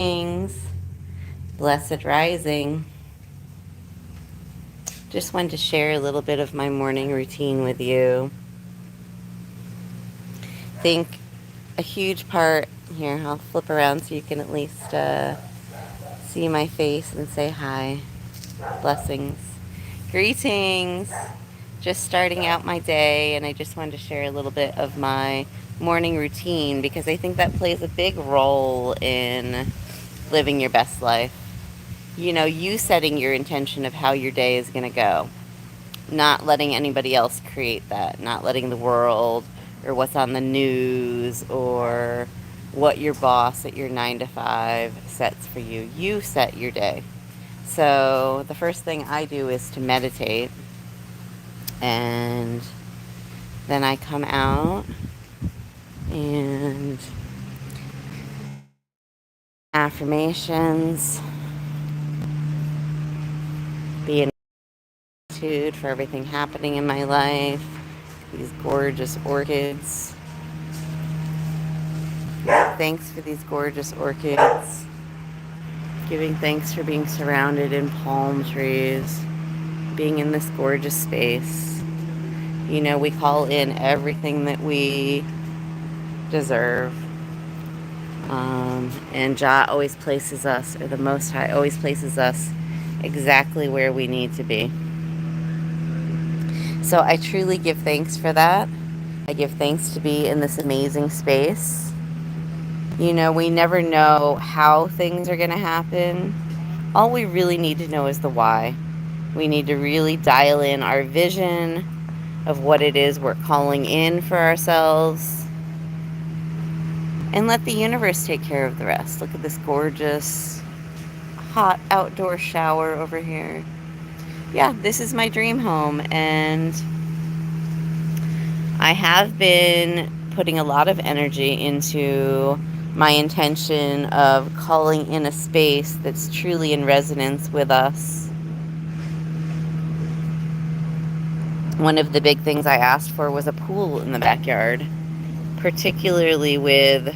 Greetings, blessed rising. Just wanted to share a little bit of my morning routine with you. Think a huge part here. I'll flip around so you can at least see my face and say hi. Blessings. Greetings. Just starting out my day, and I just wanted to share a little bit of my morning routine because I think that plays a big role in living your best life. You know, you setting your intention of how your day is going to go, not letting anybody else create that, not letting the world or what's on the news or what your boss at your 9 to 5 sets for you. You set your day. So the first thing I do is to meditate, and then I come out and affirmations, be in gratitude for everything happening in my life, these gorgeous orchids. Thanks for these gorgeous orchids. Giving thanks for being surrounded in palm trees, being in this gorgeous space. You know, we call in everything that we deserve. And Jah always places us, or the Most High always places us exactly where we need to be. So I truly give thanks for that. I give thanks to be in this amazing space. You know, we never know how things are going to happen. All we really need to know is the why. We need to really dial in our vision of what it is we're calling in for ourselves and let the universe take care of the rest. Look at this gorgeous, hot outdoor shower over here. Yeah, this is my dream home, and I have been putting a lot of energy into my intention of calling in a space that's truly in resonance with us. One of the big things I asked for was a pool in the backyard, particularly with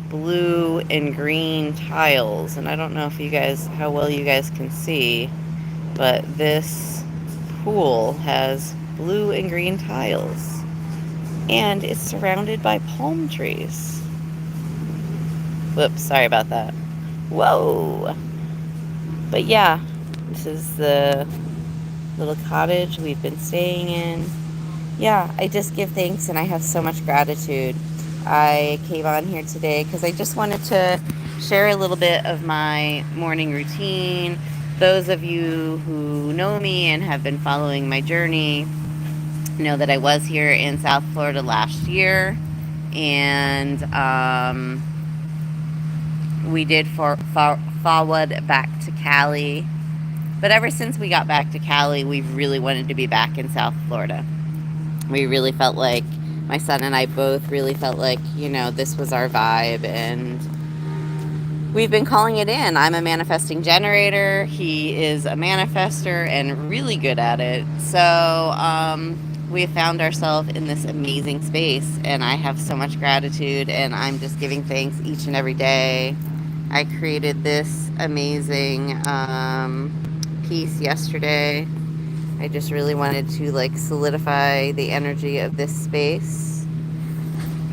blue and green tiles. And I don't know if you guys, how well you guys can see, but this pool has blue and green tiles, and it's surrounded by palm trees. Whoops, sorry about that. Whoa. But yeah, this is the little cottage we've been staying in. Yeah, I just give thanks and I have so much gratitude. I came on here today because I just wanted to share a little bit of my morning routine. Those of you who know me and have been following my journey know that I was here in South Florida last year, and we did forward back to Cali. But ever since we got back to Cali, we've really wanted to be back in South Florida. We really felt like, my son and I both really felt like, you know, this was our vibe, and we've been calling it in. I'm a manifesting generator. He is a manifester and really good at it. So we have found ourselves in this amazing space, and I have so much gratitude, and I'm just giving thanks each and every day. I created this amazing piece yesterday. I just really wanted to like solidify the energy of this space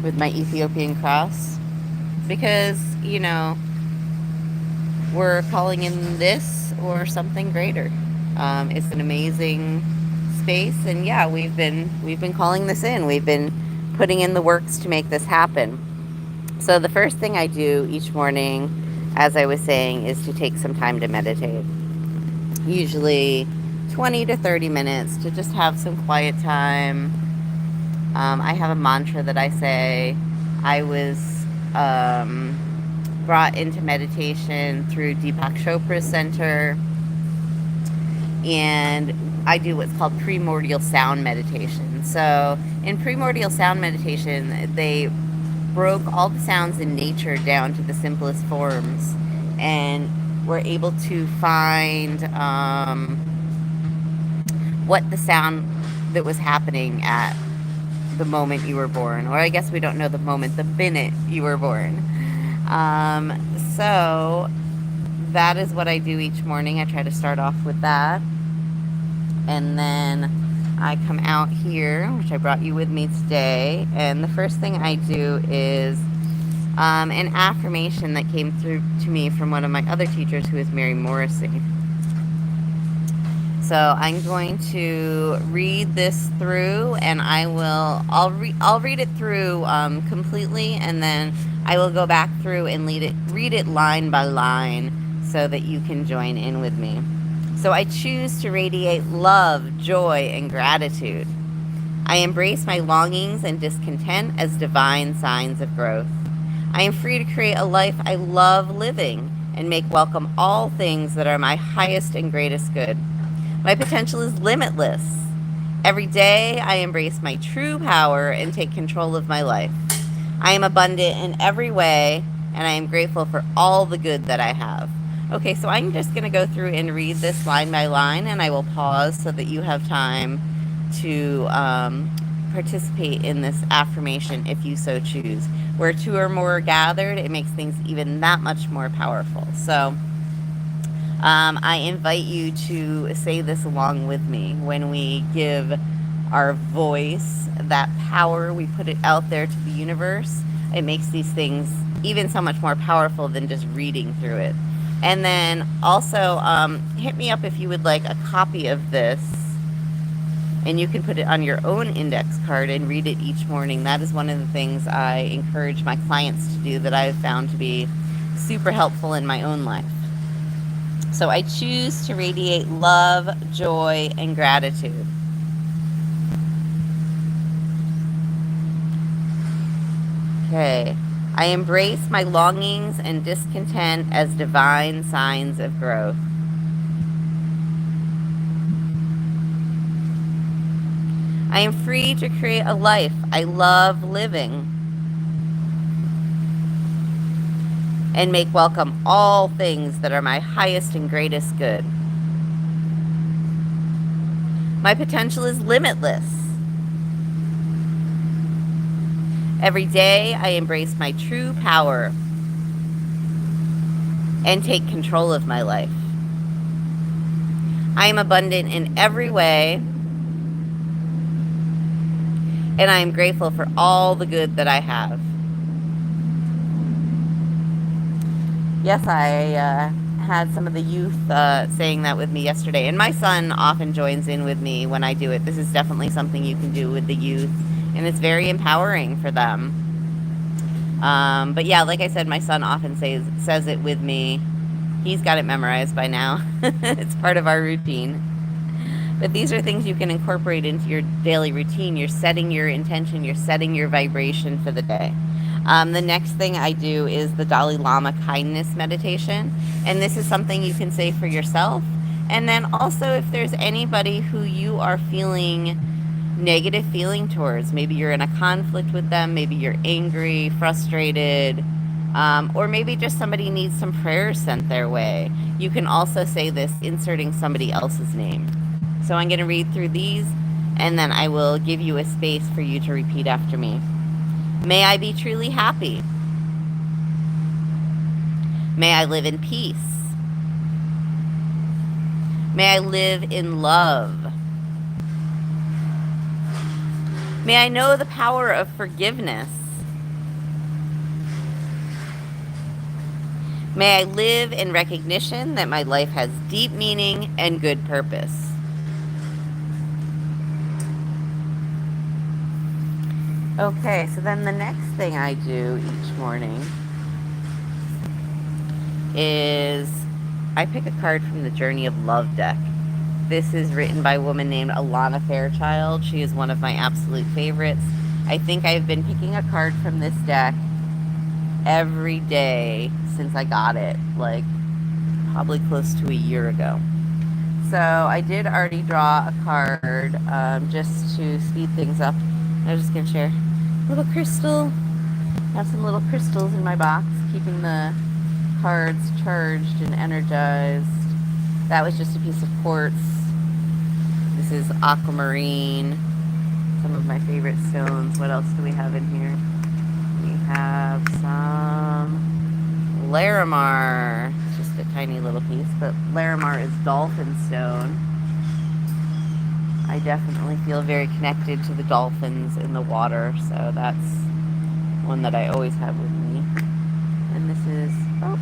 with my Ethiopian cross, because, you know, we're calling in this or something greater. It's an amazing space, and yeah, we've been calling this in. We've been putting in the works to make this happen. So the first thing I do each morning, as I was saying, is to take some time to meditate. Usually 20 to 30 minutes to just have some quiet time. I have a mantra that I say. I was brought into meditation through Deepak Chopra's center, and I do what's called primordial sound meditation. So in primordial sound meditation, they broke all the sounds in nature down to the simplest forms, and we're able to find what the sound that was happening at the moment you were born, or I guess we don't know the moment, the minute you were born. So that is what I do each morning. I try to start off with that. And then I come out here, which I brought you with me today. And the first thing I do is an affirmation that came through to me from one of my other teachers, who is Mary Morrissey. So I'm going to read this through, and I'll read it through completely, and then I will go back through and read it line by line so that you can join in with me. So I choose to radiate love, joy, and gratitude. I embrace my longings and discontent as divine signs of growth. I am free to create a life I love living and make welcome all things that are my highest and greatest good. My potential is limitless. Every day, I embrace my true power and take control of my life. I am abundant in every way, and I am grateful for all the good that I have. Okay, so I'm just going to go through and read this line by line, and I will pause so that you have time to participate in this affirmation if you so choose. Where two or more are gathered, it makes things even that much more powerful. So I invite you to say this along with me. When we give our voice that power, we put it out there to the universe, it makes these things even so much more powerful than just reading through it. And then also hit me up if you would like a copy of this, and you can put it on your own index card and read it each morning. That is one of the things I encourage my clients to do that I've found to be super helpful in my own life. So I choose to radiate love, joy, and gratitude. Okay. I embrace my longings and discontent as divine signs of growth. I am free to create a life I love living and make welcome all things that are my highest and greatest good. My potential is limitless. Every day, I embrace my true power and take control of my life. I am abundant in every way, and I am grateful for all the good that I have. Yes, I had some of the youth saying that with me yesterday, and my son often joins in with me when I do it. This is definitely something you can do with the youth, and it's very empowering for them. But yeah, like I said, my son often says it with me. He's got it memorized by now. It's part of our routine. But these are things you can incorporate into your daily routine. You're setting your intention, you're setting your vibration for the day. The next thing I do is the Dalai Lama kindness meditation. And this is something you can say for yourself. And then also, if there's anybody who you are feeling negative feeling towards, maybe you're in a conflict with them, maybe you're angry, frustrated, or maybe just somebody needs some prayers sent their way, you can also say this inserting somebody else's name. So I'm going to read through these, and then I will give you a space for you to repeat after me. May I be truly happy. May I live in peace. May I live in love. May I know the power of forgiveness. May I live in recognition that my life has deep meaning and good purpose. Okay, so then the next thing I do each morning is I pick a card from the Journey of Love deck. This is written by a woman named Alana Fairchild. She is one of my absolute favorites. I think I've been picking a card from this deck every day since I got it, like probably close to a year ago. So I did already draw a card just to speed things up. I'm just going to share a little crystal. I have some little crystals in my box, keeping the cards charged and energized. That was just a piece of quartz. This is aquamarine. Some of my favorite stones. What else do we have in here? We have some Larimar, just a tiny little piece, but Larimar is dolphin stone. I definitely feel very connected to the dolphins in the water, so that's one that I always have with me. And this is, oh,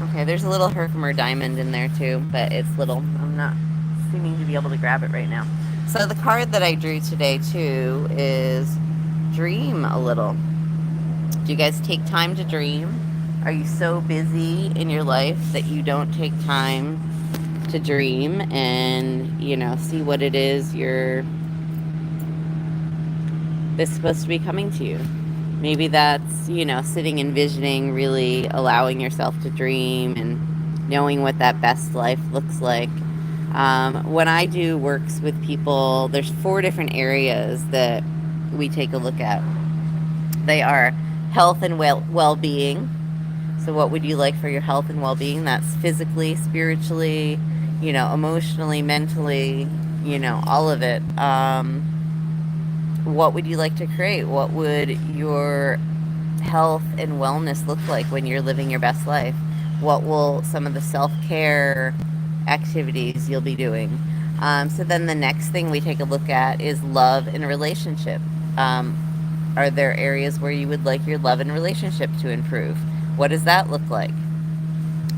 okay, there's a little Herkimer diamond in there too, but it's little. I'm not seeming to be able to grab it right now. So the card that I drew today too is dream a little. Do you guys take time to dream? Are you so busy in your life that you don't take time to dream and, you know, see what it is that's supposed to be coming to you? Maybe that's, you know, sitting envisioning, really allowing yourself to dream and knowing what that best life looks like. When I do works with people, there's 4 different areas that we take a look at. They are health and well-being. So what would you like for your health and well-being? That's physically, spiritually, you know, emotionally, mentally, you know, all of it. What would you like to create? What would your health and wellness look like when you're living your best life? What will some of the self-care activities you'll be doing? So then the next thing we take a look at is love and relationship. Are there areas where you would like your love and relationship to improve? What does that look like?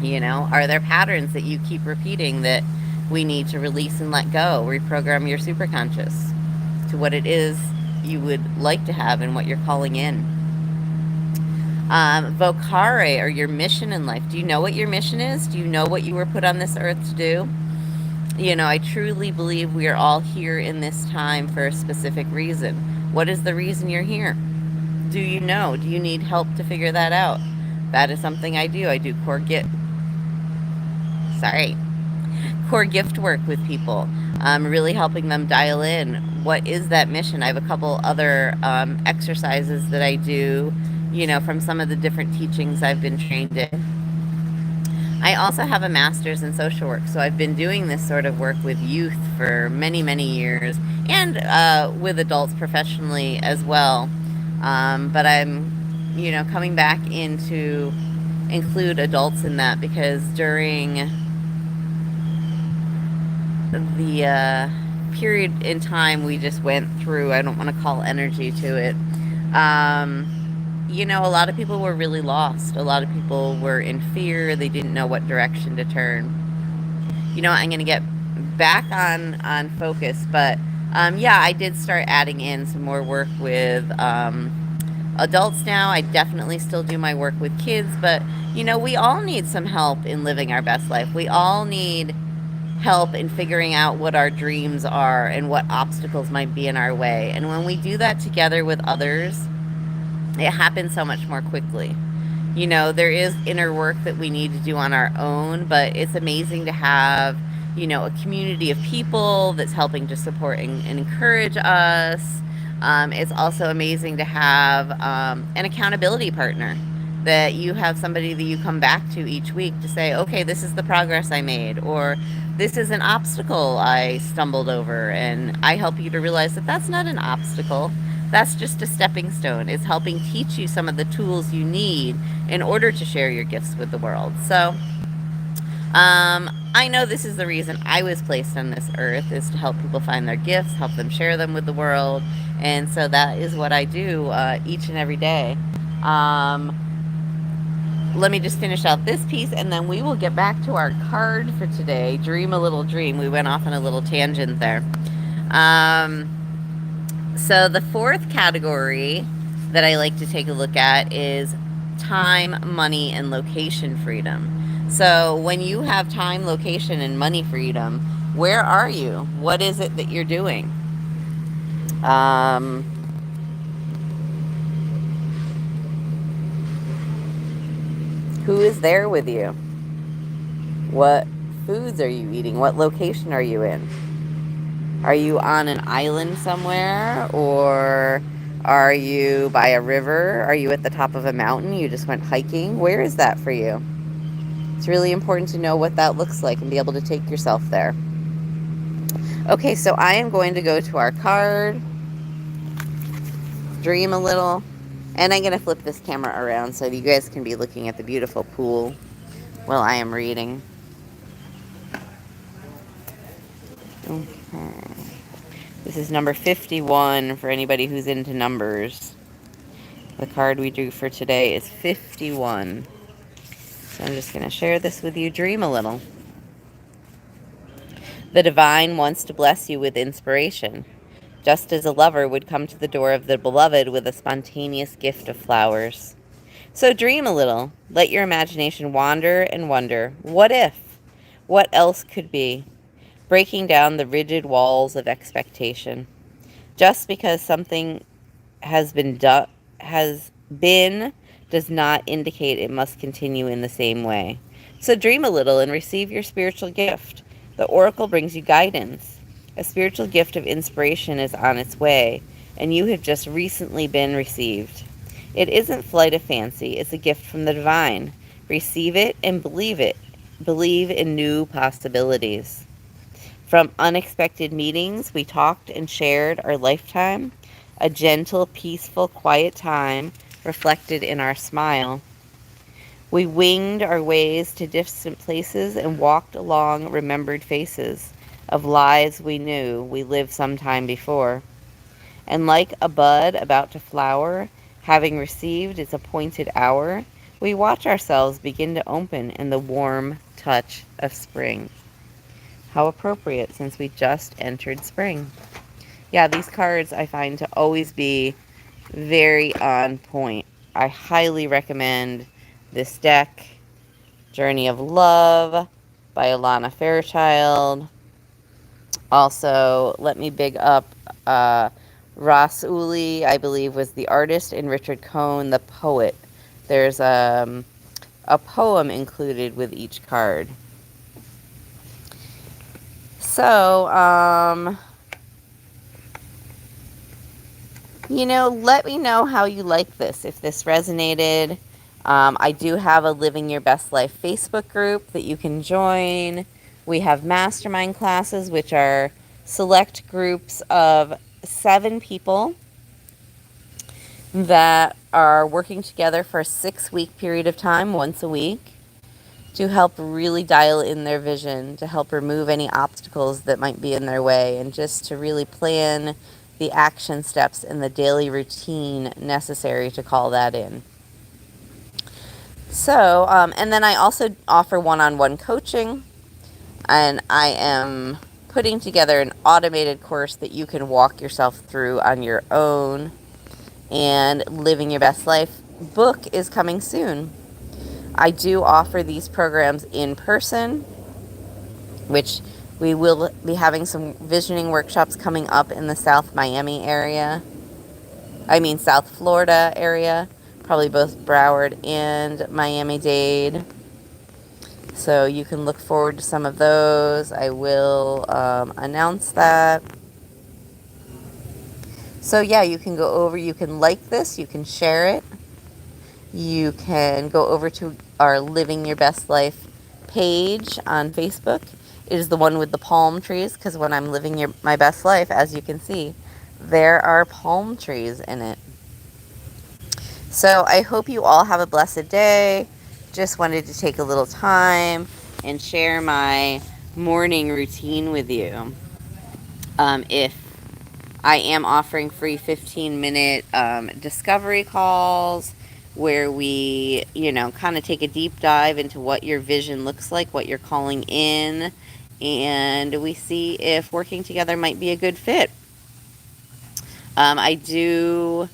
You know, are there patterns that you keep repeating that we need to release and let go? Reprogram your superconscious to what it is you would like to have and what you're calling in. Vocare, or your mission in life. Do you know what your mission is? Do you know what you were put on this earth to do? You know, I truly believe we are all here in this time for a specific reason. What is the reason you're here? Do you know? Do you need help to figure that out? That is something I do. I do core gift work with people. Really helping them dial in. What is that mission? I have a couple other exercises that I do, you know, from some of the different teachings I've been trained in. I also have a master's in social work, so I've been doing this sort of work with youth for many, many years, and with adults professionally as well. But I'm, you know, coming back in to include adults in that, because during the period in time we just went through, I don't want to call energy to it, you know, a lot of people were really lost. A lot of people were in fear. They didn't know what direction to turn. You know, I'm going to get back on focus, but yeah, I did start adding in some more work with adults now. I definitely still do my work with kids, but, you know, we all need some help in living our best life. We all need help in figuring out what our dreams are and what obstacles might be in our way. And when we do that together with others, it happens so much more quickly. You know, there is inner work that we need to do on our own, but it's amazing to have, you know, a community of people that's helping to support and encourage us. It's also amazing to have an accountability partner, that you have somebody that you come back to each week to say, okay, this is the progress I made, or this is an obstacle I stumbled over, and I help you to realize that that's not an obstacle. That's just a stepping stone. It's helping teach you some of the tools you need in order to share your gifts with the world. So I know this is the reason I was placed on this earth, is to help people find their gifts, help them share them with the world. And so that is what I do each and every day. Let me just finish out this piece, and then we will get back to our card for today, Dream a Little Dream. We went off on a little tangent there. So the 4th category that I like to take a look at is time, money, and location freedom. So when you have time, location, and money freedom, where are you? What is it that you're doing? Who is there with you? What foods are you eating? What location are you in? Are you on an island somewhere, or are you by a river? Are you at the top of a mountain? You just went hiking? Where is that for you? It's really important to know what that looks like and be able to take yourself there. Okay, so I am going to go to our card, Dream a Little. And I'm going to flip this camera around so you guys can be looking at the beautiful pool while I am reading. Okay. This is number 51 for anybody who's into numbers. The card we drew for today is 51. So I'm just going to share this with you. Dream a little. The divine wants to bless you with inspiration, just as a lover would come to the door of the beloved with a spontaneous gift of flowers. So dream a little. Let your imagination wander and wonder. What if? What else could be? Breaking down the rigid walls of expectation. Just because something has been does not indicate it must continue in the same way. So dream a little and receive your spiritual gift. The oracle brings you guidance. A spiritual gift of inspiration is on its way, and you have just recently been received. It isn't flight of fancy, it's a gift from the divine. Receive it and believe it. Believe in new possibilities. From unexpected meetings, we talked and shared our lifetime, a gentle, peaceful, quiet time reflected in our smile. We winged our ways to distant places and walked along remembered faces of lives we knew we lived some time before. And like a bud about to flower, having received its appointed hour, we watch ourselves begin to open in the warm touch of spring. How appropriate, since we just entered spring. Yeah, these cards I find to always be very on point. I highly recommend this deck, Journey of Love by Alana Fairchild. Also, let me big up Ross Uli, I believe, was the artist, and Richard Cohn, the poet. There's a poem included with each card. So, let me know how you like this, if this resonated. I do have a Living Your Best Life Facebook group that you can join. We have mastermind classes, which are select groups of 7 people that are working together for a 6-week period of time, once a week, to help really dial in their vision, to help remove any obstacles that might be in their way, and just to really plan the action steps and the daily routine necessary to call that in. So, and then I also offer one-on-one coaching, and I am putting together an automated course that you can walk yourself through on your own. And Living Your Best Life book is coming soon. I do offer these programs in person, which we will be having some visioning workshops coming up in the South Florida area, probably both Broward and Miami-Dade. So you can look forward to some of those. I will announce that. So yeah, you can go over, you can like this, you can share it. You can go over to our Living Your Best Life page on Facebook. It is the one with the palm trees, because when I'm living my best life, as you can see, there are palm trees in it. So I hope you all have a blessed day. Just wanted to take a little time and share my morning routine with you. If I am offering free 15-minute discovery calls where we, kind of take a deep dive into what your vision looks like, what you're calling in, and we see if working together might be a good fit. I do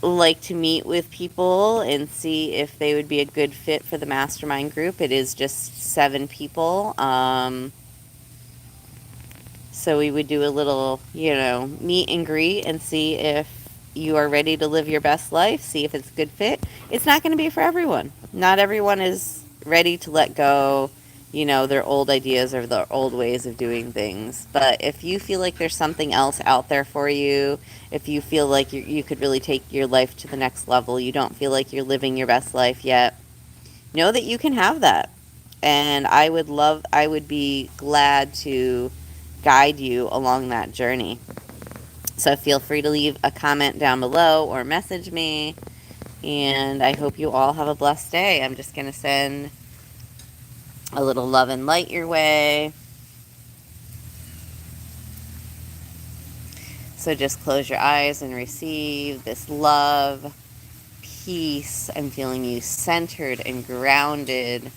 like to meet with people and see if they would be a good fit for the mastermind group. It is just 7 people. So we would do a little, meet and greet and see if you are ready to live your best life, see if it's a good fit. It's not going to be for everyone. Not everyone is ready to let go, their old ideas or their old ways of doing things. But if you feel like there's something else out there for you, if you feel like you could really take your life to the next level, you don't feel like you're living your best life yet, know that you can have that. And I would be glad to guide you along that journey. So feel free to leave a comment down below or message me. And I hope you all have a blessed day. I'm just going to send a little love and light your way. So just close your eyes and receive this love, peace. I'm feeling you centered and grounded.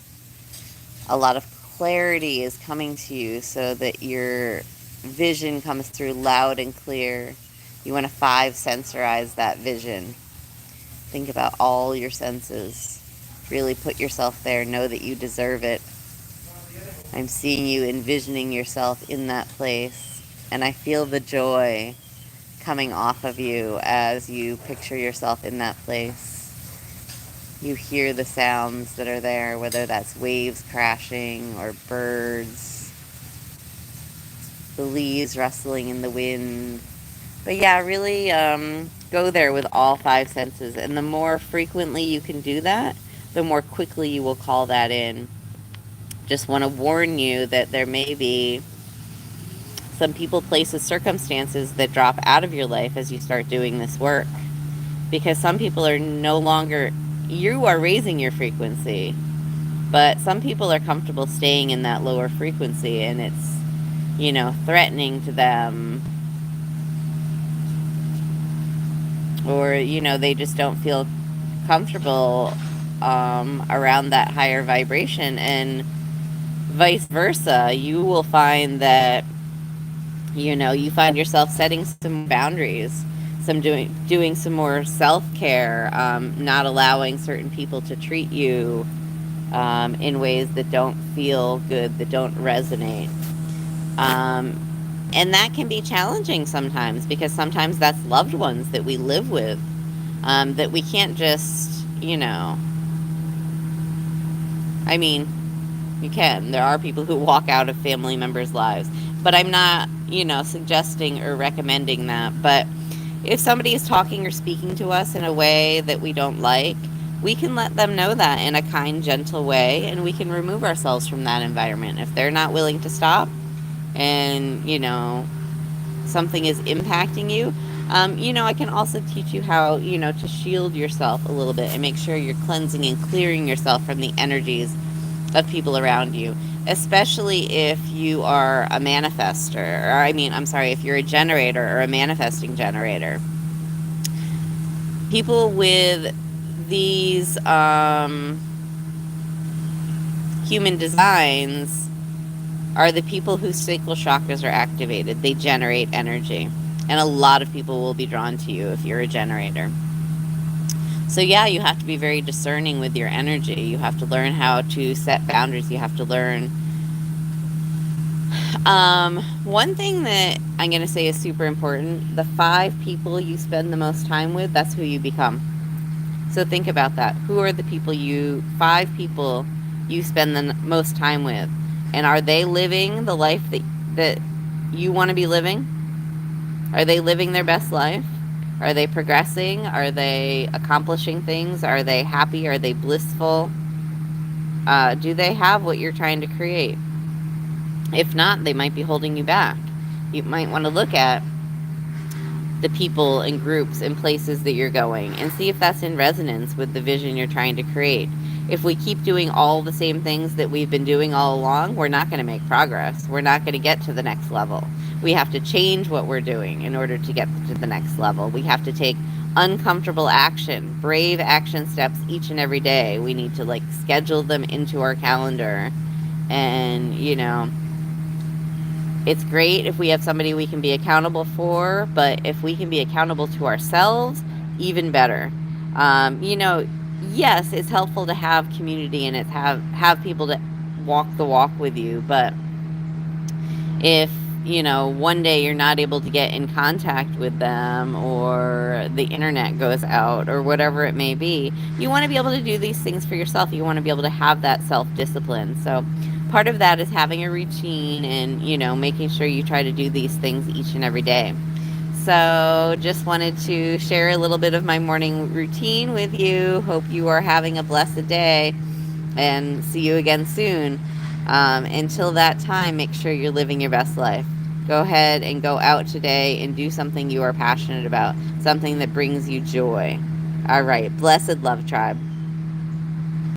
A lot of clarity is coming to you so that your vision comes through loud and clear. You want to 5-sensorize that vision. Think about all your senses. Really put yourself there. Know that you deserve it. I'm seeing you envisioning yourself in that place. And I feel the joy coming off of you as you picture yourself in that place. You hear the sounds that are there, whether that's waves crashing or birds, the leaves rustling in the wind. But yeah, really go there with all 5 senses. And the more frequently you can do that, the more quickly you will call that in. Just want to warn you that there may be some people, places, circumstances that drop out of your life as you start doing this work. Because some people are no longer, you are raising your frequency, but some people are comfortable staying in that lower frequency, and it's, threatening to them. Or, they just don't feel comfortable around that higher vibration, and vice versa. You will find that, you find yourself setting some boundaries, doing some more self-care, not allowing certain people to treat you in ways that don't feel good, that don't resonate. And that can be challenging sometimes, because sometimes that's loved ones that we live with, that we can't just, you can. There are people who walk out of family members' lives. But I'm not, suggesting or recommending that. But if somebody is talking or speaking to us in a way that we don't like, we can let them know that in a kind, gentle way, and we can remove ourselves from that environment. If they're not willing to stop and, something is impacting you, I can also teach you how, to shield yourself a little bit and make sure you're cleansing and clearing yourself from the energies of people around you, especially if you are a manifester, if you're a generator or a manifesting generator. People with these human designs are the people whose sacral chakras are activated. They generate energy, and a lot of people will be drawn to you if you're a generator. So yeah, you have to be very discerning with your energy. You have to learn how to set boundaries. You have to learn. One thing that I'm going to say is super important: the 5 people you spend the most time with, that's who you become. So think about that. Who are the people 5 people you spend the most time with? And are they living the life that you want to be living? Are they living their best life? Are they progressing? Are they accomplishing things? Are they happy? Are they blissful? Do they have what you're trying to create? If not, they might be holding you back. You might want to look at the people and groups and places that you're going and see if that's in resonance with the vision you're trying to create. If we keep doing all the same things that we've been doing all along, we're not going to make progress. We're not going to get to the next level. We have to change what we're doing in order to get to the next level. We have to take uncomfortable action, brave action steps each and every day. We need to schedule them into our calendar. And, it's great if we have somebody we can be accountable for, but if we can be accountable to ourselves, even better. Yes, it's helpful to have community and have people to walk the walk with you, but if one day you're not able to get in contact with them, or the internet goes out, or whatever it may be, you want to be able to do these things for yourself. You want to be able to have that self-discipline. So part of that is having a routine and, making sure you try to do these things each and every day. So just wanted to share a little bit of my morning routine with you. Hope you are having a blessed day, and see you again soon. Until that time, make sure you're living your best life. Go ahead and go out today and do something you are passionate about, something that brings you joy. All right, blessed love tribe.